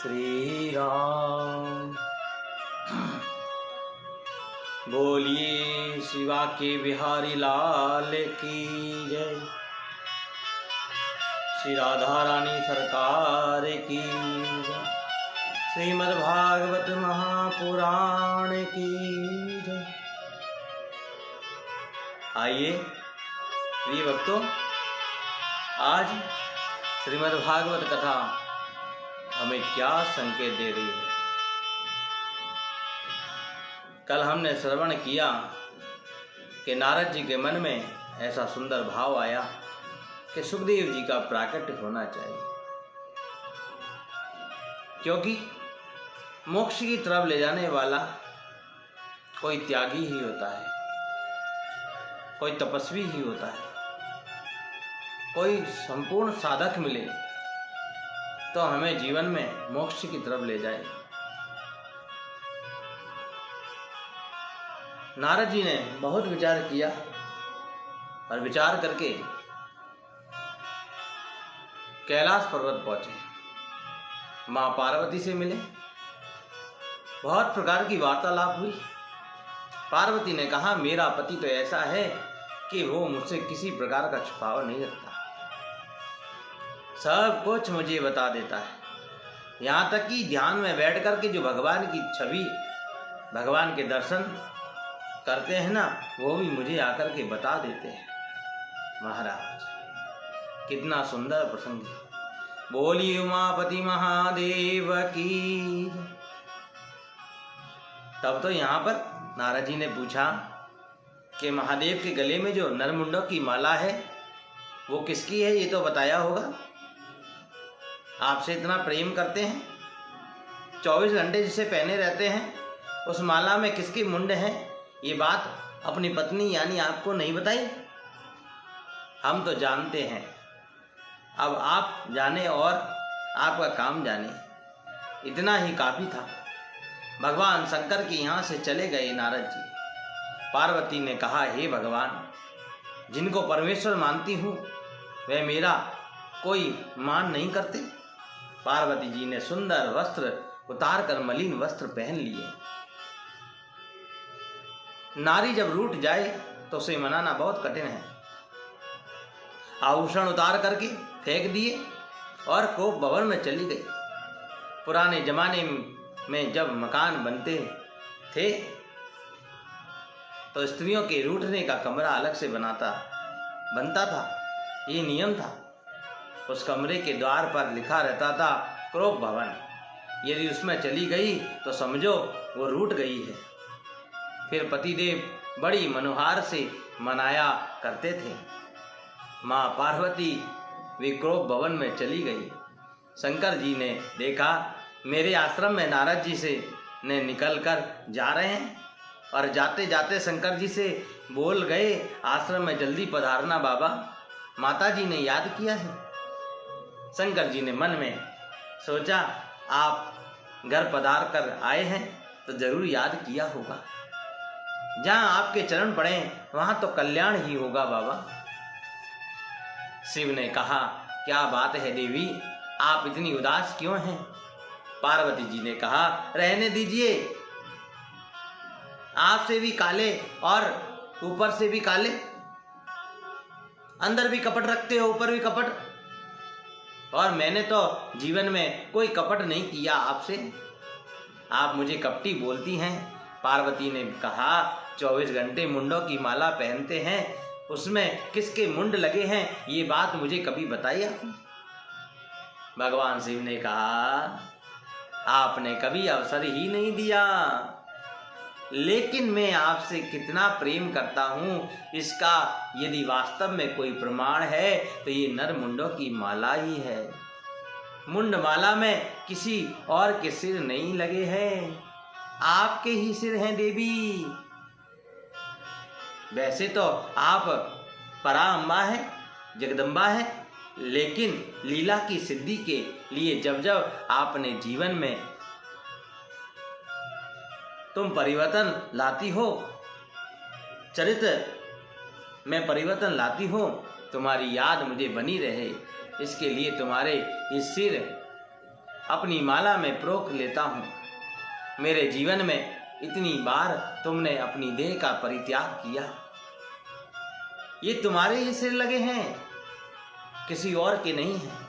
श्री राम। बोलिए शिवा के बिहारी लाल की जय। श्री राधा रानी सरकार की जय। श्रीमद् भागवत महापुराण की जय। आइए प्रिय भक्तों, आज श्रीमद् भागवत कथा हमें क्या संकेत दे रही है। कल हमने श्रवण किया कि नारद जी के मन में ऐसा सुंदर भाव आया कि सुखदेव जी का प्राकट्य होना चाहिए, क्योंकि मोक्ष की तरफ ले जाने वाला कोई त्यागी ही होता है, कोई तपस्वी ही होता है। कोई संपूर्ण साधक मिले तो हमें जीवन में मोक्ष की तरफ ले जाए। नारद जी ने बहुत विचार किया और विचार करके कैलाश पर्वत पहुंचे, मां पार्वती से मिले। बहुत प्रकार की वार्तालाप हुई। पार्वती ने कहा, मेरा पति तो ऐसा है कि वो मुझसे किसी प्रकार का छुपाव नहीं रखता, सब कुछ मुझे बता देता है। यहाँ तक कि ध्यान में बैठ कर के जो भगवान की छवि, भगवान के दर्शन करते हैं ना, वो भी मुझे आकर के बता देते हैं। महाराज, कितना सुंदर प्रसंग है। बोलिए उमापति महादेव की। तब तो यहाँ पर नारद जी ने पूछा कि महादेव के गले में जो नरमुंडों की माला है वो किसकी है, ये तो बताया होगा। आपसे इतना प्रेम करते हैं, 24 घंटे जिसे पहने रहते हैं, उस माला में किसके मुंड हैं, ये बात अपनी पत्नी यानी आपको नहीं बताई। हम तो जानते हैं, अब आप जाने और आपका काम जाने, इतना ही काफ़ी था। भगवान शंकर के यहाँ से चले गए नारद जी। पार्वती ने कहा, हे भगवान, जिनको परमेश्वर मानती हूँ वह मेरा कोई मान नहीं करते। पार्वती जी ने सुंदर वस्त्र उतार कर मलिन वस्त्र पहन लिए। नारी जब रूठ जाए तो उसे मनाना बहुत कठिन है। आभूषण उतार करके फेंक दिए और कोप भवन में चली गई। पुराने जमाने में जब मकान बनते थे तो स्त्रियों के रूठने का कमरा अलग से बनता था। ये नियम था। उस कमरे के द्वार पर लिखा रहता था क्रोप भवन। यदि उसमें चली गई तो समझो वो रूठ गई है। फिर पतिदेव बड़ी मनोहार से मनाया करते थे। माँ पार्वती वे क्रोप भवन में चली गई। शंकर जी ने देखा मेरे आश्रम में नारद जी से ने निकल कर जा रहे हैं, और जाते जाते शंकर जी से बोल गए, आश्रम में जल्दी पधारना बाबा, माता जी ने याद किया है। शंकर जी ने मन में सोचा, आप घर पधार कर आए हैं तो जरूर याद किया होगा। जहाँ आपके चरण पड़े वहाँ तो कल्याण ही होगा बाबा। शिव ने कहा, क्या बात है देवी, आप इतनी उदास क्यों हैं? पार्वती जी ने कहा, रहने दीजिए, आपसे भी काले और ऊपर से भी काले, अंदर भी कपट रखते हो, ऊपर भी कपट, और मैंने तो जीवन में कोई कपट नहीं किया आपसे, आप मुझे कपटी बोलती हैं। पार्वती ने कहा, 24 घंटे मुंडों की माला पहनते हैं, उसमें किसके मुंड लगे हैं, ये बात मुझे कभी बताई आपने? भगवान शिव ने कहा, आपने कभी अवसर ही नहीं दिया, लेकिन मैं आपसे कितना प्रेम करता हूँ इसका यदि वास्तव में कोई प्रमाण है तो ये नर मुंडों की माला ही है। मुंड माला में किसी और के सिर नहीं लगे हैं, आपके ही सिर हैं देवी। वैसे तो आप पराअम्बा है, जगदम्बा है, लेकिन लीला की सिद्धि के लिए जब जब आपने जीवन में तुम परिवर्तन लाती हो, चरित्र में परिवर्तन लाती हो, तुम्हारी याद मुझे बनी रहे, इसके लिए तुम्हारे इस सिर अपनी माला में परोख लेता हूँ। मेरे जीवन में इतनी बार तुमने अपनी देह का परित्याग किया, ये तुम्हारे ही सिर लगे हैं, किसी और के नहीं हैं।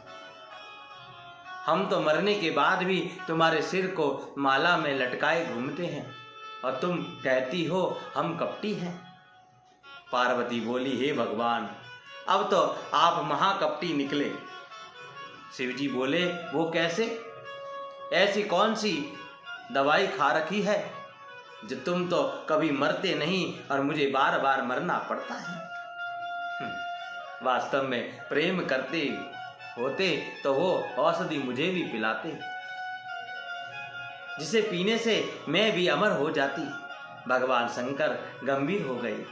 हम तो मरने के बाद भी तुम्हारे सिर को माला में लटकाए घूमते हैं और तुम कहती हो हम कपटी हैं। पार्वती बोली, हे भगवान, अब तो आप महाकपटी निकले। शिवजी बोले, वो कैसे? ऐसी कौन सी दवाई खा रखी है जो तुम तो कभी मरते नहीं और मुझे बार बार मरना पड़ता है? वास्तव में प्रेम करते होते तो वो औषधि मुझे भी पिलाते, जिसे पीने से मैं भी अमर हो जाती। भगवान शंकर गंभीर हो गए,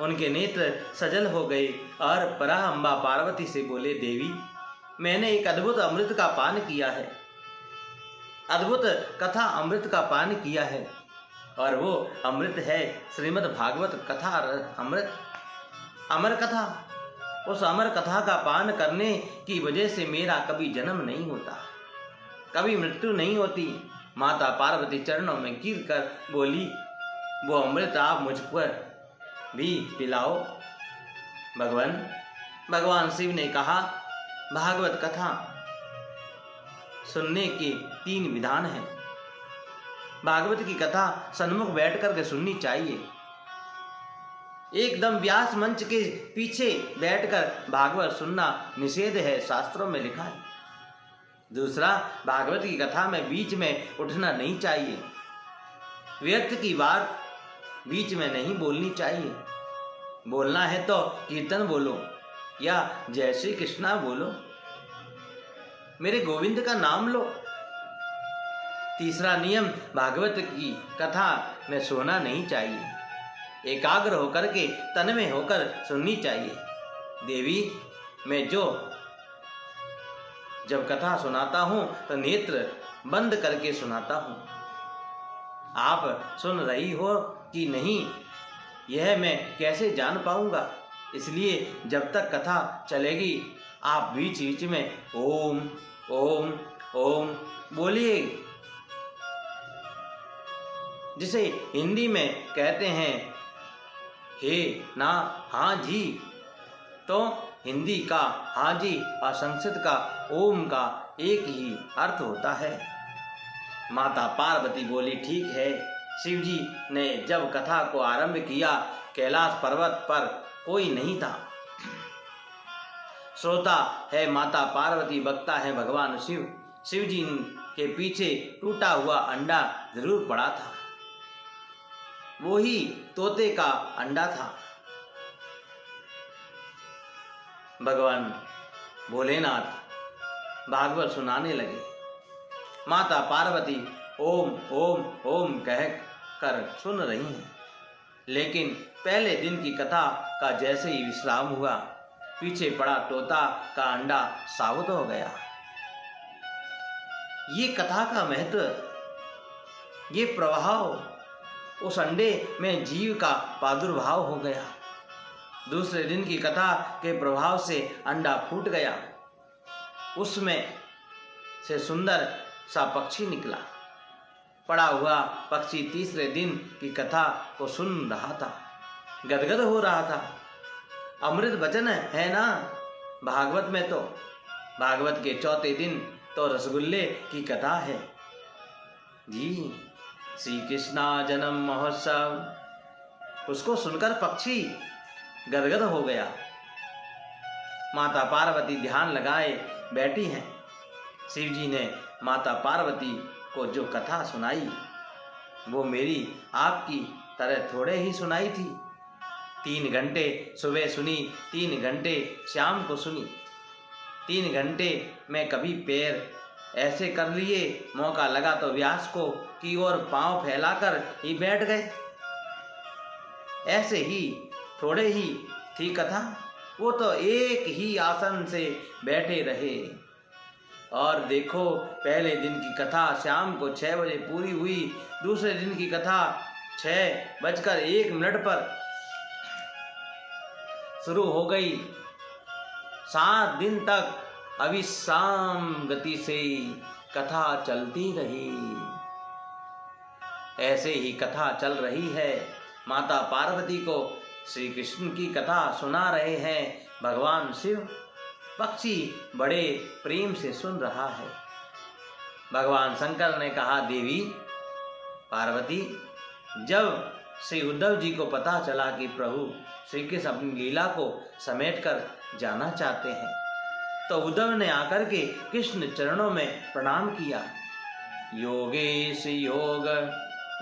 उनके नेत्र सजल हो गए और पराअंबा पार्वती से बोले, देवी, मैंने एक अद्भुत अमृत का पान किया है, अद्भुत कथा अमृत का पान किया है, और वो अमृत है श्रीमद् भागवत कथा अमृत, अमर कथा। उस अमर कथा का पान करने की वजह से मेरा कभी जन्म नहीं होता, कभी मृत्यु नहीं होती। माता पार्वती चरणों में गिर कर बोली, वो अमृत आप मुझ पर भी पिलाओ। भगवान शिव ने कहा, भागवत कथा सुनने के 3 विधान हैं। भागवत की कथा सन्मुख बैठ करके सुननी चाहिए। एकदम व्यास मंच के पीछे बैठकर भागवत सुनना निषेध है, शास्त्रों में लिखा है। दूसरा, भागवत की कथा में बीच में उठना नहीं चाहिए, व्यर्थ की बात बीच में नहीं बोलनी चाहिए। बोलना है तो कीर्तन बोलो या जय श्री कृष्णा बोलो, मेरे गोविंद का नाम लो। तीसरा नियम, भागवत की कथा में सोना नहीं चाहिए, एकाग्र होकर के तन में होकर सुननी चाहिए। देवी, मैं जब कथा सुनाता हूँ तो नेत्र बंद करके सुनाता हूँ। आप सुन रही हो कि नहीं यह मैं कैसे जान पाऊंगा, इसलिए जब तक कथा चलेगी आप बीच बीच में ओम ओम ओम बोलिए, जिसे हिंदी में कहते हैं हे ना हाँ जी। तो हिंदी का हाँ जी और संस्कृत का ओम का एक ही अर्थ होता है। माता पार्वती बोली, ठीक है। शिवजी ने जब कथा को आरंभ किया, कैलाश पर्वत पर कोई नहीं था। श्रोता है माता पार्वती, वक्ता है भगवान शिव। शिवजी के पीछे टूटा हुआ अंडा जरूर पड़ा था, वो ही तोते का अंडा था। भगवान भोलेनाथ भागवत सुनाने लगे। माता पार्वती ओम ओम ओम कह कर सुन रही हैं, लेकिन पहले दिन की कथा का जैसे ही विश्राम हुआ, पीछे पड़ा तोता का अंडा साबुत हो गया। ये कथा का महत्व, ये प्रभाव, उस अंडे में जीव का प्रादुर्भाव हो गया। दूसरे दिन की कथा के प्रभाव से अंडा फूट गया, उसमें से सुंदर सा पक्षी निकला। पड़ा हुआ पक्षी तीसरे दिन की कथा को सुन रहा था, गदगद हो रहा था। अमृत वचन है ना भागवत में, तो भागवत के चौथे दिन तो रसगुल्ले की कथा है जी। श्री कृष्णा जन्म महोत्सव, उसको सुनकर पक्षी गदगद हो गया। माता पार्वती ध्यान लगाए बैठी हैं। शिवजी ने माता पार्वती को जो कथा सुनाई वो मेरी आपकी तरह थोड़े ही सुनाई थी। 3 घंटे सुबह सुनी, 3 घंटे शाम को सुनी, 3 घंटे में कभी पैर ऐसे कर लिए, मौका लगा तो व्यास को की ओर पांव फैलाकर ही बैठ गए। ऐसे ही थोड़े ही थी कथा, वो तो एक ही आसन से बैठे रहे। और देखो, पहले दिन की कथा शाम को 6 बजे पूरी हुई, दूसरे दिन की कथा 6:01 पर शुरू हो गई। 7 दिन तक अविश्राम गति से कथा चलती रही। ऐसे ही कथा चल रही है। माता पार्वती को श्री कृष्ण की कथा सुना रहे हैं भगवान शिव। पक्षी बड़े प्रेम से सुन रहा है। भगवान शंकर ने कहा, देवी पार्वती, जब श्री उद्धव जी को पता चला कि प्रभु श्री कृष्ण अपनी लीला को समेटकर जाना चाहते हैं, तो उद्धव ने आकर के कृष्ण चरणों में प्रणाम किया। योगेश योग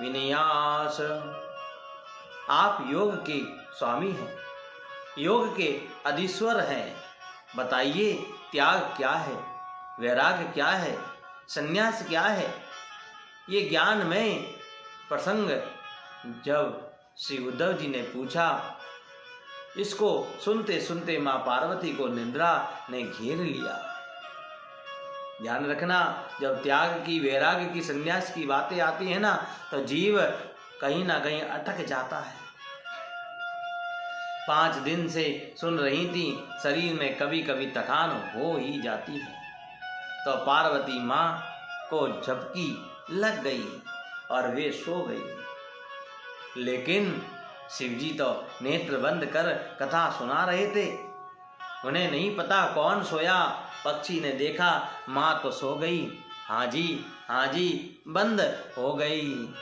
विन्यास, आप योग के स्वामी हैं, योग के अधीश्वर हैं। बताइए त्याग क्या है, वैराग्य क्या है, संन्यास क्या है। ये ज्ञान में प्रसंग जब श्री उद्धव जी ने पूछा, इसको सुनते सुनते माँ पार्वती को निद्रा ने घेर लिया। ध्यान रखना, जब त्याग की, वैराग्य की, संन्यास की बातें आती है ना, तो जीव कहीं ना कहीं अटक जाता है। 5 दिन से सुन रही थी, शरीर में कभी कभी थकान हो ही जाती है। तो पार्वती माँ को झपकी लग गई और वे सो गई। लेकिन शिवजी तो नेत्र बंद कर कथा सुना रहे थे। उन्हें नहीं पता कौन सोया। पक्षी ने देखा माँ तो सो गई, हाँ जी बंद हो गई,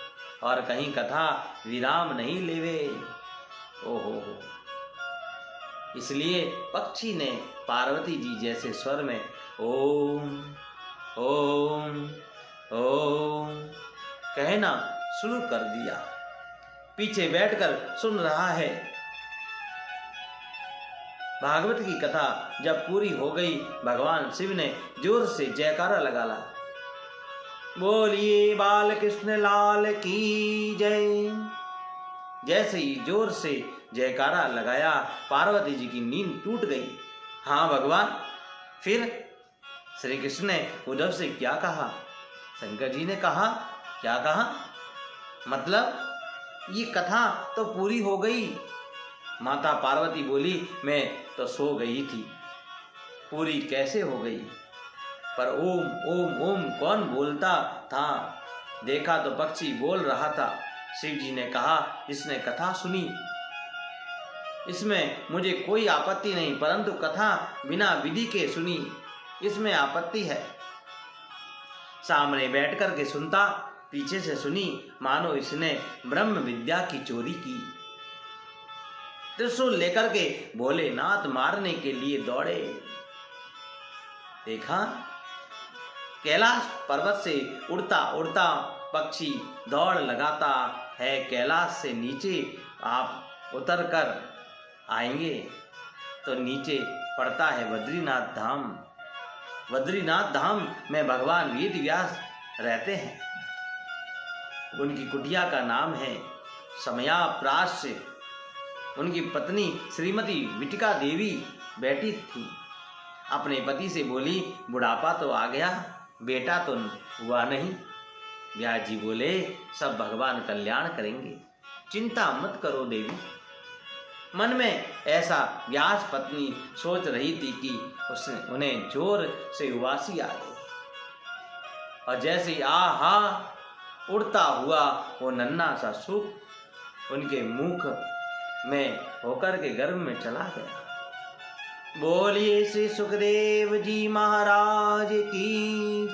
और कहीं कथा विराम नहीं लेवे। ओहो, इसलिए पक्षी ने पार्वती जी जैसे स्वर में ओम ओम ओम कहना शुरू कर दिया। पीछे बैठकर सुन रहा है। भागवत की कथा जब पूरी हो गई, भगवान शिव ने जोर से जयकारा लगाला। बोलिए बाल कृष्ण लाल की जय। जैसे ही जोर से जयकारा लगाया, पार्वती जी की नींद टूट गई। हाँ भगवान, फिर श्री कृष्ण ने उद्धव से क्या कहा? शंकर जी ने कहा, क्या कहा? मतलब ये कथा तो पूरी हो गई। माता पार्वती बोली, मैं तो सो गई थी। पूरी कैसे हो गई? पर ओम ओम ओम कौन बोलता था? देखा तो पक्षी बोल रहा था। शिव जी ने कहा, इसने कथा सुनी, इसमें मुझे कोई आपत्ति नहीं, परंतु कथा बिना विधि के सुनी, इसमें आपत्ति है। सामने बैठ कर के सुनता, पीछे से सुनी, मानो इसने ब्रह्म विद्या की चोरी की। त्रिशूल लेकर के भोलेनाथ मारने के लिए दौड़े। देखा, कैलाश पर्वत से उड़ता उड़ता पक्षी दौड़ लगाता है। कैलाश से नीचे आप उतर कर आएंगे तो नीचे पड़ता है बद्रीनाथ धाम। बद्रीनाथ धाम में भगवान वेद व्यास रहते हैं। उनकी कुटिया का नाम है समयाप्राश्य। उनकी पत्नी श्रीमती विटिका देवी बैठी थी। अपने पति से बोली, बुढ़ापा तो आ गया, बेटा तो हुआ नहीं। व्यास जी बोले, सब भगवान कल्याण करेंगे, चिंता मत करो देवी। मन में ऐसा व्यास पत्नी सोच रही थी कि उन्हें जोर से उबासी आ गई, और जैसे आहा उड़ता हुआ वो नन्हा सा सुख उनके मुख में होकर के गर्भ में चला गया। बोलिए श्री सुखदेव जी महाराज की।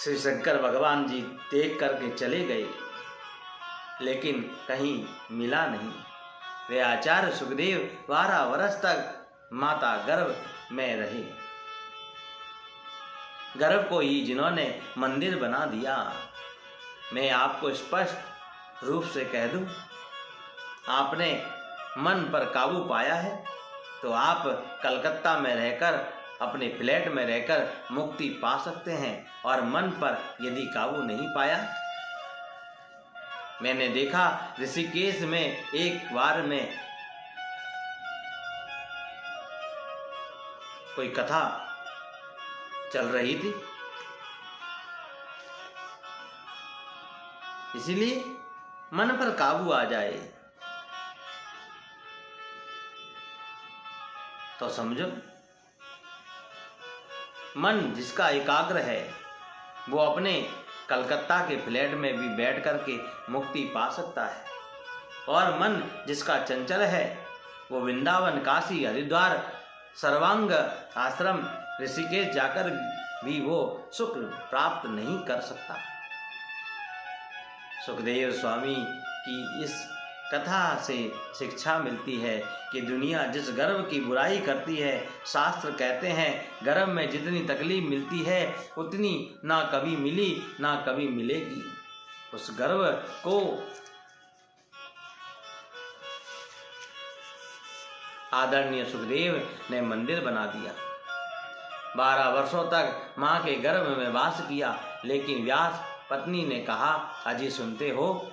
श्री शंकर भगवान जी देख करके चले गए, लेकिन कहीं मिला नहीं। वे आचार्य सुखदेव 12 वर्ष तक माता गर्भ में रहे। गर्भ को ही जिन्होंने मंदिर बना दिया। मैं आपको स्पष्ट रूप से कह दूं, आपने मन पर काबू पाया है तो आप कलकत्ता में रहकर, अपने फ्लैट में रहकर मुक्ति पा सकते हैं। और मन पर यदि काबू नहीं पाया, मैंने देखा ऋषिकेश में एक बार में कोई कथा चल रही थी, इसीलिए मन पर काबू आ जाए तो समझो मन जिसका एकाग्र है वो अपने कलकत्ता के फ्लैट में भी बैठ करके मुक्ति पा सकता है, और मन जिसका चंचल है वो वृंदावन, काशी, हरिद्वार, सर्वांग आश्रम, ऋषिकेश जाकर भी वो सुख प्राप्त नहीं कर सकता। सुखदेव स्वामी की इस कथा से शिक्षा मिलती है कि दुनिया जिस गर्व की बुराई करती है, शास्त्र कहते हैं गर्व में जितनी तकलीफ मिलती है उतनी ना कभी मिली ना कभी मिलेगी। उस गर्व को आदरणीय सुखदेव ने मंदिर बना दिया। 12 वर्षों तक माँ के गर्भ में वास किया, लेकिन व्यास पत्नी ने कहा, अजी सुनते हो?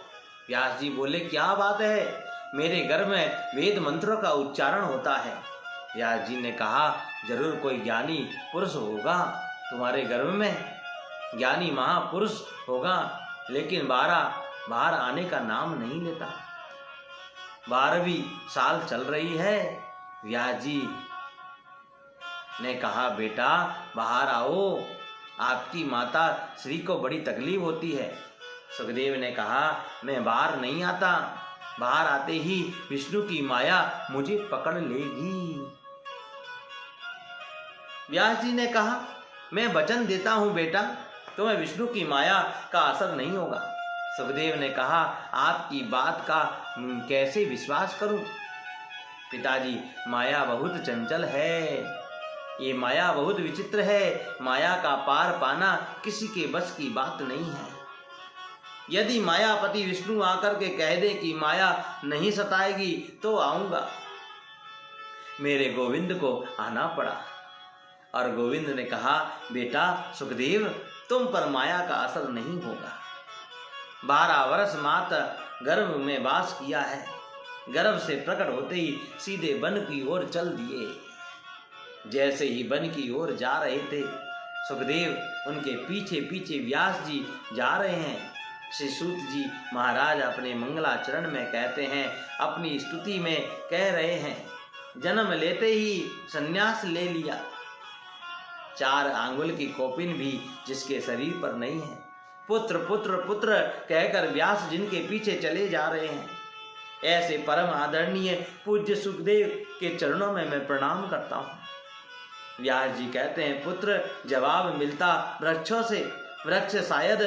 व्यास जी बोले, क्या बात है, मेरे गर्भ में वेद मंत्रों का उच्चारण होता है। व्यास जी ने कहा, जरूर कोई ज्ञानी पुरुष होगा तुम्हारे गर्भ में, ज्ञानी महापुरुष होगा, लेकिन बाहर आने का नाम नहीं लेता। 12वीं साल चल रही है। व्यास जी ने कहा, बेटा बाहर आओ, आपकी माता श्री को बड़ी तकलीफ होती है। सुखदेव ने कहा, मैं बाहर नहीं आता, बाहर आते ही विष्णु की माया मुझे पकड़ लेगी। व्यास जी ने कहा, मैं वचन देता हूं बेटा, तुम्हें विष्णु की माया का असर नहीं होगा। सुखदेव ने कहा, आपकी बात का कैसे विश्वास करूं? पिताजी, माया बहुत चंचल है, ये माया बहुत विचित्र है, माया का पार पाना किसी के बस की बात नहीं है। यदि मायापति विष्णु आकर के कह दे कि माया नहीं सताएगी तो आऊंगा। मेरे गोविंद को आना पड़ा, और गोविंद ने कहा, बेटा सुखदेव, तुम पर माया का असर नहीं होगा। 12 वर्ष माता गर्भ में वास किया है, गर्भ से प्रकट होते ही सीधे वन की ओर चल दिए। जैसे ही वन की ओर जा रहे थे, सुखदेव उनके पीछे पीछे व्यास जी जा रहे हैं। श्री सूत जी महाराज अपने मंगलाचरण में कहते हैं, अपनी स्तुति में कह रहे हैं, जन्म लेते ही संन्यास ले लिया, 4 आंगुल की कौपिन भी जिसके शरीर पर नहीं है, पुत्र पुत्र पुत्र कहकर व्यास जिनके पीछे चले जा रहे हैं। ऐसे परम आदरणीय पूज्य सुखदेव के चरणों में मैं प्रणाम करता हूँ। व्यास जी कहते हैं, पुत्र जवाब मिलता वृक्षों से। वृक्ष शायद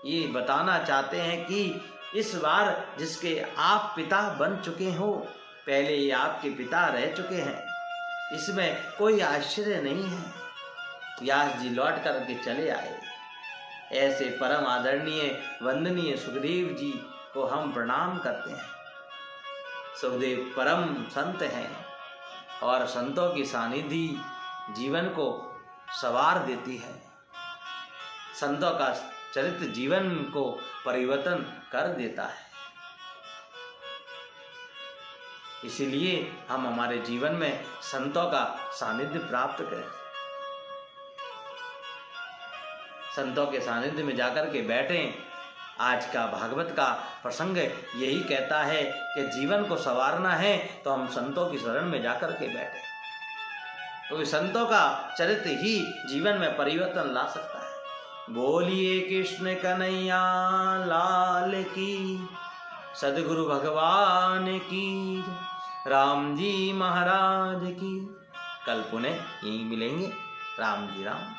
ये बताना चाहते हैं कि इस बार जिसके आप पिता बन चुके हो, पहले ये आपके पिता रह चुके हैं, इसमें कोई आश्चर्य नहीं है। व्यास जी लौट करके चले आए। ऐसे परम आदरणीय वंदनीय सुखदेव जी को हम प्रणाम करते हैं। सुखदेव परम संत हैं, और संतों की सानिध्य जीवन को संवार देती है। संतों का चरित्र जीवन को परिवर्तन कर देता है। इसीलिए हम हमारे जीवन में संतों का सानिध्य प्राप्त करें। संतों के सानिध्य में जाकर के बैठें। आज का भागवत का प्रसंग यही कहता है कि जीवन को संवारना है तो हम संतों की शरण में जाकर के बैठें, तो संतों का चरित्र ही जीवन में परिवर्तन ला सकता है। बोलिए कृष्ण कन्हैया लाल की, सद्गुरु भगवान की, राम जी महाराज की। कल पुनः यहीं मिलेंगे। राम जी राम।